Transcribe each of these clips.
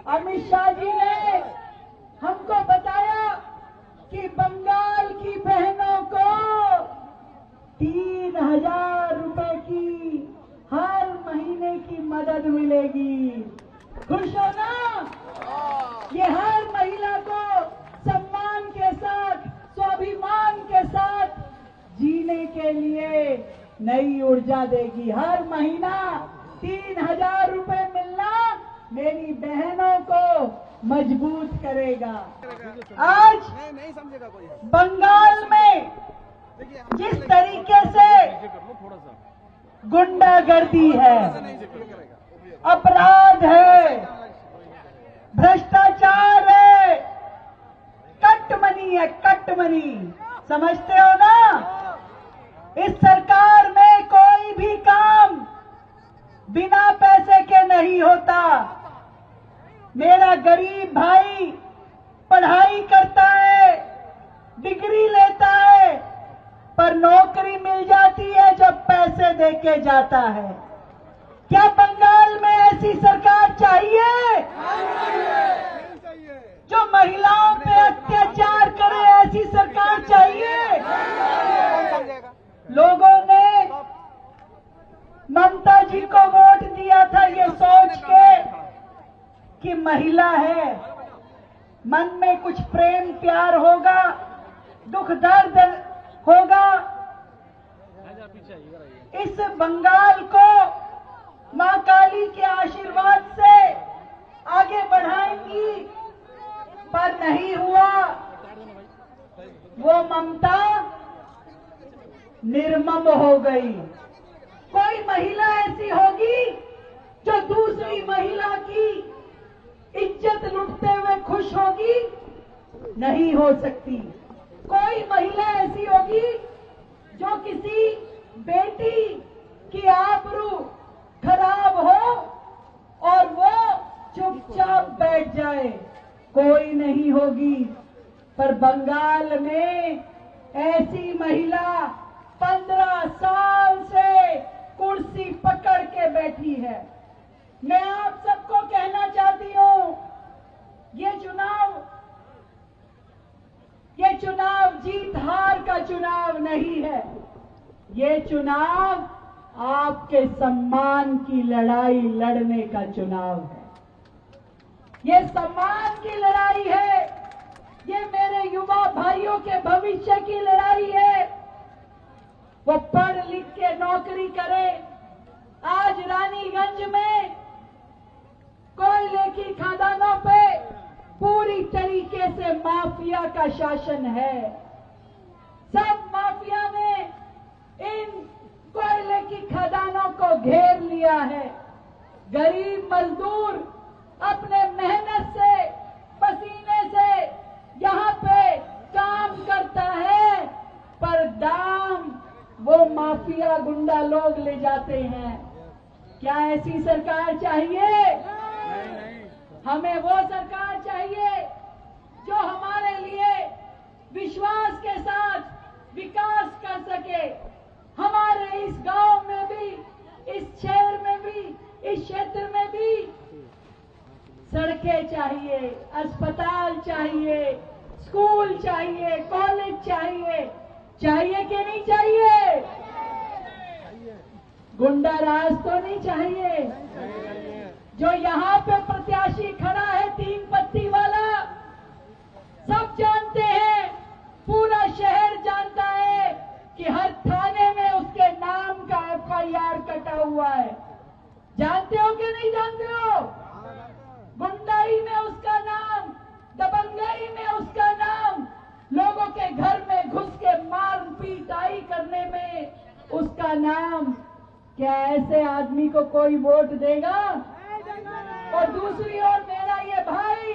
अमित शाह जी ने हमको बताया कि बंगाल की बहनों को 3,000 रुपए की हर महीने की मदद मिलेगी। खुश हो ना? ये हर महिला को सम्मान के साथ, स्वाभिमान के साथ जीने के लिए नई ऊर्जा देगी। हर महीना 3,000 रुपए मिलना मेरी बहनों को मजबूत करेगा। आज बंगाल में जिस तरीके से गुंडागर्दी है, अपराध है, भ्रष्टाचार है, कटमनी है, कटमनी, समझते हो ना? इस सरकार में कोई भी काम बिना पैसे के नहीं होता। मेरा गरीब भाई पढ़ाई करता है, डिग्री लेता है, पर नौकरी मिल जाती है जब पैसे देके जाता है। क्या बंगाल में ऐसी सरकार चाहिए? जो महिलाओं पे अत्याचार करे, ऐसी सरकार चाहिए? लोगों ने ममता जी को वोट दिया था ये सोच के कि महिला है, मन में कुछ प्रेम प्यार होगा, दुख दर्द होगा। इस बंगाल को मां काली के आशीर्वाद से आगे बढ़ाएंगी, पर नहीं हुआ। वो ममता निर्मम हो गई। कोई महिला ऐसी होगी जो दूसरी महिला की इज्जत लुटते हुए खुश होगी? नहीं हो सकती। कोई महिला ऐसी होगी जो किसी बेटी की आबरू खराब हो और वो चुपचाप बैठ जाए? कोई नहीं होगी। पर बंगाल में ऐसी महिला 15 साल से कुर्सी पकड़ के बैठी है। मैं आप सबको कहना चाहती हूं, ये चुनाव जीत हार का चुनाव नहीं है। ये चुनाव आपके सम्मान की लड़ाई लड़ने का चुनाव है। ये सम्मान की लड़ाई है। ये मेरे युवा भाइयों के भविष्य की लड़ाई है। वो पढ़ लिख के नौकरी करे। आज रानीगंज में कोयले की खदानों पे पूरी तरीके से माफिया का शासन है। सब माफिया ने इन कोयले की खदानों को घेर लिया है। गरीब मजदूर अपने मेहनत से, पसीने से यहाँ पे काम करता है, पर दाम वो माफिया गुंडा लोग ले जाते हैं। क्या ऐसी सरकार चाहिए? हमें वो सरकार चाहिए जो हमारे लिए विश्वास के साथ विकास कर सके। हमारे इस गांव में भी, इस शहर में भी, इस क्षेत्र में भी सड़कें चाहिए, अस्पताल चाहिए, स्कूल चाहिए, कॉलेज चाहिए। चाहिए कि नहीं चाहिए? गुंडा राज तो नहीं चाहिए? जो यहाँ पे प्रत्याशी खड़ा है 3 पत्ती वाला, सब जानते हैं, पूरा शहर जानता है कि हर थाने में उसके नाम का FIR कटा हुआ है। जानते हो कि नहीं जानते हो? गुंडाई में उसका नाम, दबंगई में उसका नाम, लोगों के घर में घुस के मार पीटाई करने में उसका नाम। क्या ऐसे आदमी को कोई वोट देगा? और दूसरी ओर मेरा ये भाई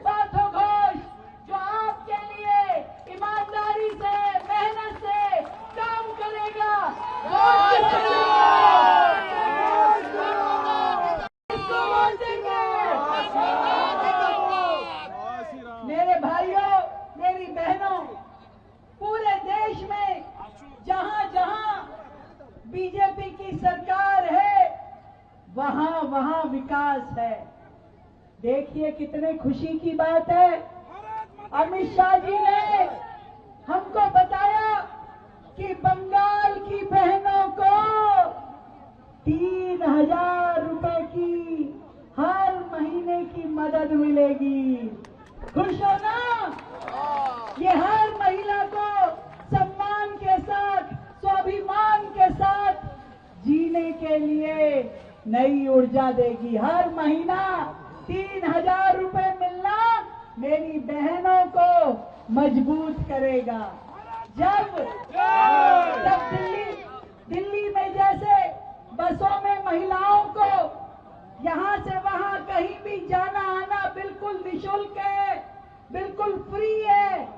पार्थो घोष, जो आपके लिए ईमानदारी से, मेहनत से काम करेगा, मेरे भाइयों, मेरी बहनों, पूरे देश में जहां जहां बीजेपी की सरकार है, वहां वहां विकास है। देखिए कितने खुशी की बात है, अमित शाह जी ने हमको बताया कि बंगाल की बहनों को 3,000 रुपए की हर महीने की मदद मिलेगी। खुश हो ना? ये हर महिला को सम्मान के साथ, स्वाभिमान के साथ जीने के लिए नई ऊर्जा देगी। हर महीना 3,000 रुपए मिलना मेरी बहनों को मजबूत करेगा। जब दिल्ली में जैसे बसों में महिलाओं को यहाँ से वहाँ कहीं भी जाना आना बिल्कुल निःशुल्क है, बिल्कुल फ्री है,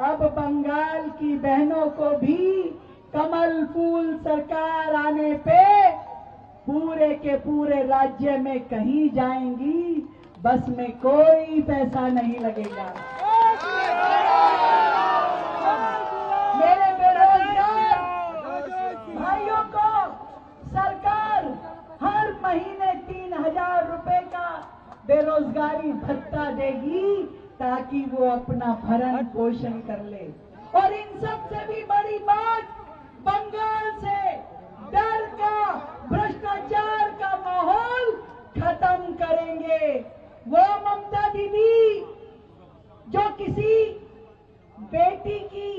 अब बंगाल की बहनों को भी कमल फूल सरकार आने पे पूरे के पूरे राज्य में कहीं जाएंगी, बस में कोई पैसा नहीं लगेगा। मेरे बेरोजगार भाइयों को सरकार हर महीने 3,000 रुपए का बेरोजगारी भत्ता देगी ताकि वो अपना भरण पोषण कर ले। और इन सब से भी बड़ी बात, बंगाल से डर का, भ्रष्टाचार का माहौल खत्म करेंगे। वो ममता दीदी जो किसी बेटी की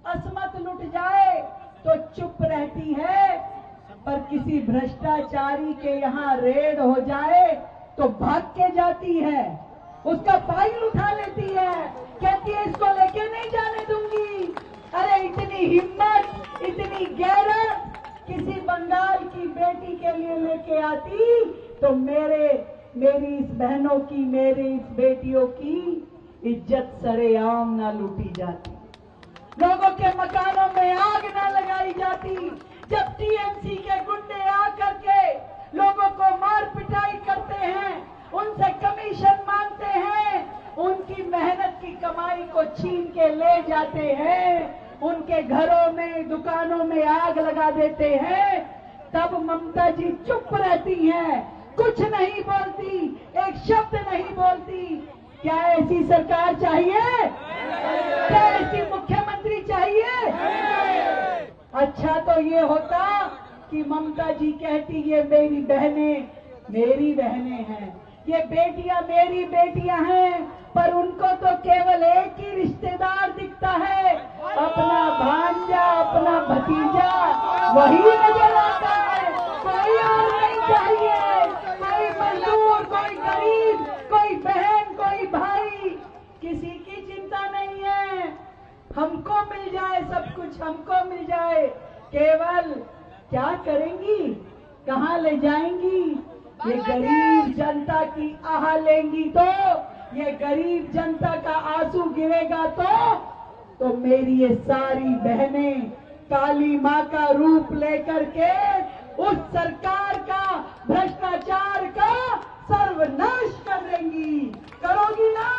अस्मत लुट जाए तो चुप रहती है, पर किसी भ्रष्टाचारी के यहाँ रेड हो जाए तो भाग के जाती है, उसका फाइल उठा लेती है, कहती है इसको लेके नहीं जाने दूंगी। अरे इतनी हिम्मत, इतनी गैरत किसी बंगाल की बेटी के लिए लेके आती तो मेरी इस बहनों की, मेरी इस बेटियों की इज्जत सरेआम ना लूटी जाती, लोगों के मकानों में आग ना लगाई जाती। जब टीएमसी के गुंडे आकर के लोगों को मार पिटाई करते हैं, उनसे कमीशन मांगते हैं, उनकी मेहनत की कमाई को छीन के ले जाते हैं, उनके घरों में, दुकानों में आग लगा देते हैं, तब ममता जी चुप रहती हैं, कुछ नहीं बोलती, एक शब्द नहीं बोलती। क्या ऐसी सरकार चाहिए? क्या ऐसी मुख्यमंत्री चाहिए? अच्छा तो ये होता कि ममता जी कहती ये मेरी बहनें हैं, ये बेटियां मेरी बेटियां हैं, पर उनको तो केवल एक ही रिश्तेदार दिखता है, अपना भांजा, अपना भतीजा, वही नजर आता है, कोई और नहीं चाहिए। कोई मजदूर, कोई गरीब, कोई बहन, कोई भाई, किसी की चिंता नहीं है। हमको मिल जाए सब कुछ, हमको मिल जाए। केवल क्या करेंगी, कहाँ ले जाएंगी? ये गरीब जनता की आह लेंगी तो, ये गरीब जनता का आंसू गिरेगा तो मेरी ये सारी बहनें काली माँ का रूप लेकर के उस सरकार का, भ्रष्टाचार का सर्वनाश कर देंगी। करोगी ना?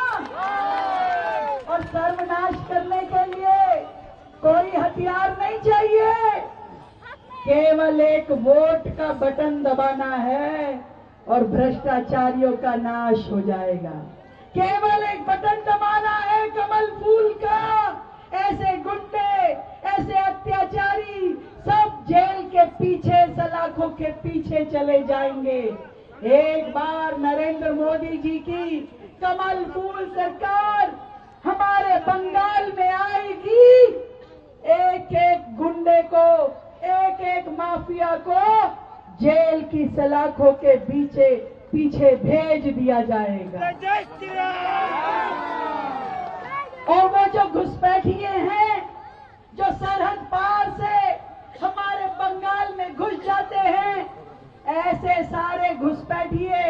और सर्वनाश करने के लिए कोई हथियार नहीं चाहिए, केवल एक वोट का बटन दबाना है और भ्रष्टाचारियों का नाश हो जाएगा। केवल एक बटन दबाना है कमल फूल का, ऐसे गुंडे, ऐसे अत्याचारी सब जेल के पीछे, सलाखों के पीछे चले जाएंगे। एक बार नरेंद्र मोदी जी की कमल फूल सरकार हमारे बंगाल में आएगी, एक एक गुंडे को, एक एक माफिया को जेल की सलाखों के पीछे भेज दिया जाएगा। और वो जो घुसपैठिए हैं, जो सरहद पार से हमारे बंगाल में घुस जाते हैं, ऐसे सारे घुसपैठिए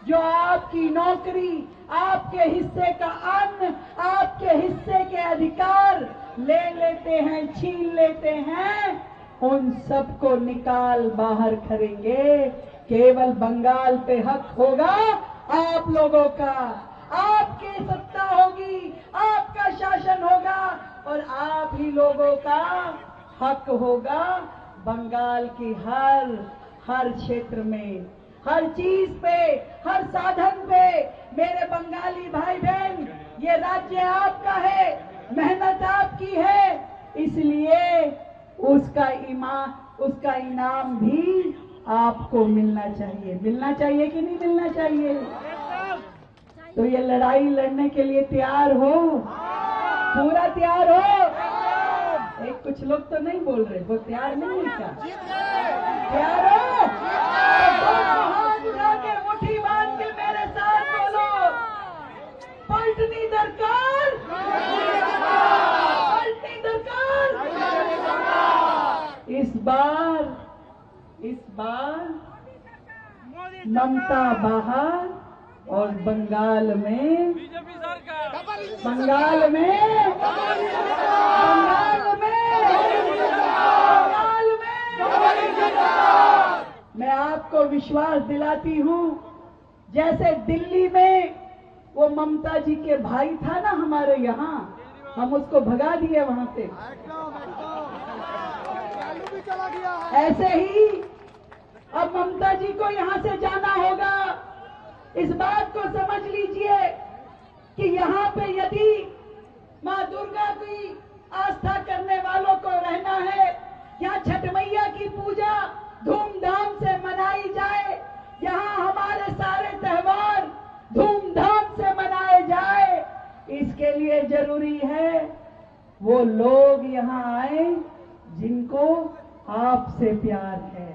जो आपकी नौकरी, आपके हिस्से का अन्न, आपके हिस्से के अधिकार ले लेते हैं, छीन लेते हैं, उन सबको निकाल बाहर करेंगे। केवल बंगाल पे हक होगा आप लोगों का, आपकी सत्ता होगी, आपका शासन होगा और आप ही लोगों का हक होगा बंगाल की हर क्षेत्र में, हर चीज पे, हर साधन पे, ये राज्य आपका है, मेहनत आपकी है, इसलिए उसका इनाम भी आपको मिलना चाहिए। मिलना चाहिए कि नहीं मिलना चाहिए? तो ये लड़ाई लड़ने के लिए तैयार हो? पूरा तैयार हो? एक कुछ लोग तो नहीं बोल रहे, वो तैयार नहीं है क्या? तैयार हो? तो हाथ उठा के मुट्ठी बांध के मेरे साथ बोलो, पलटनी दरकार, पलटनी दरकार। इस बार ममता बाहर और बंगाल में मैं आपको विश्वास दिलाती हूँ, जैसे दिल्ली में वो ममता जी के भाई था ना हमारे यहाँ, हम उसको भगा दिए वहां से, ऐसे ही अब ममता जी को यहां से जाना होगा। इस बात को समझ लीजिए कि यहाँ पे यदि माँ दुर्गा की आस्था करने वालों को रहना है, यहाँ छठ मैया की पूजा धूमधाम से मनाई जाए, यहाँ हमारे सारे त्योहार धूमधाम से मनाए जाए, इसके लिए जरूरी है वो लोग यहाँ आए जिनको आपसे प्यार है,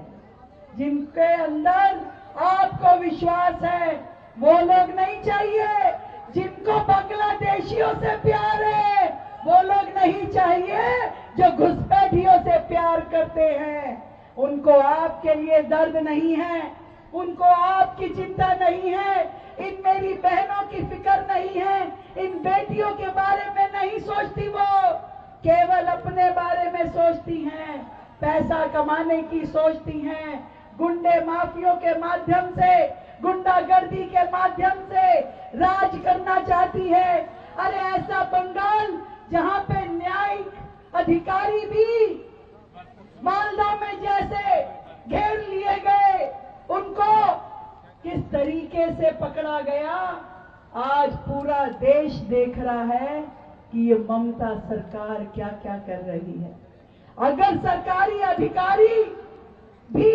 जिनके अंदर आपको विश्वास है। वो लोग नहीं चाहिए जिनको बांग्लादेशियों से प्यार है, वो लोग नहीं चाहिए जो घुसपैठियों से प्यार करते हैं। उनको आपके लिए दर्द नहीं है, उनको आपकी चिंता नहीं है, इन मेरी बहनों की फिक्र नहीं है, इन बेटियों के बारे में नहीं सोचती, वो केवल अपने बारे में सोचती हैं, पैसा कमाने की सोचती हैं, गुंडे माफियों के माध्यम से, गुंडागर्दी के माध्यम से राज करना चाहती है। अरे ऐसा बंगाल जहां पे न्यायिक अधिकारी भी मालदा में जैसे घेर लिए गए, उनको किस तरीके से पकड़ा गया, आज पूरा देश देख रहा है कि ये ममता सरकार क्या क्या कर रही है। अगर सरकारी अधिकारी भी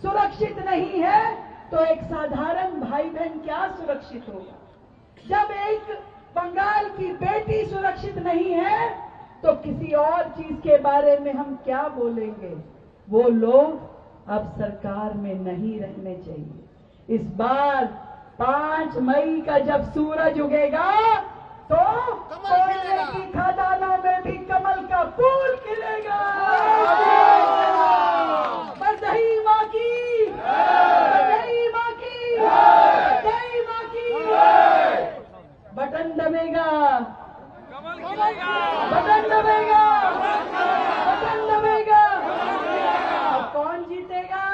सुरक्षित नहीं है तो एक साधारण भाई बहन क्या सुरक्षित होगा? जब एक बंगाल की बेटी सुरक्षित नहीं है तो किसी और चीज के बारे में हम क्या बोलेंगे? वो लोग अब सरकार में नहीं रहने चाहिए। इस बार 5 मई का जब सूरज उगेगा तो कोयले की खदानों में भी कमल का फूल खिलेगा। बधाई माँ की, बधाई माँ की, बधाई माँ की। बटन दबेगा, बटन दबेगा, बटन दबेगा। अब कौन जीतेगा?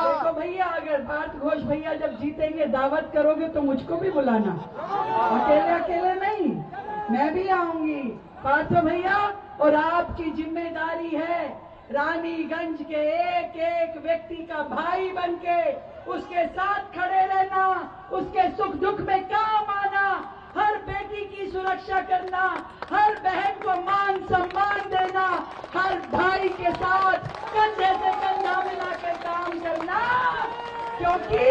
देखो भैया, अगर पार्थ घोष भैया जब जीतेंगे दावत करोगे तो मुझको भी बुलाना, अकेले अकेले नहीं, मैं भी आऊंगी। पार्थ भैया, और आपकी जिम्मेदारी है रानीगंज के एक एक व्यक्ति का भाई बनके उसके साथ खड़े रहना, उसके सुख दुख में काम आना, हर बेटी की सुरक्षा करना, हर बहन को मान सम्मान देना, हर भाई के साथ कंधे से कंधा मिलाकर काम करना, क्योंकि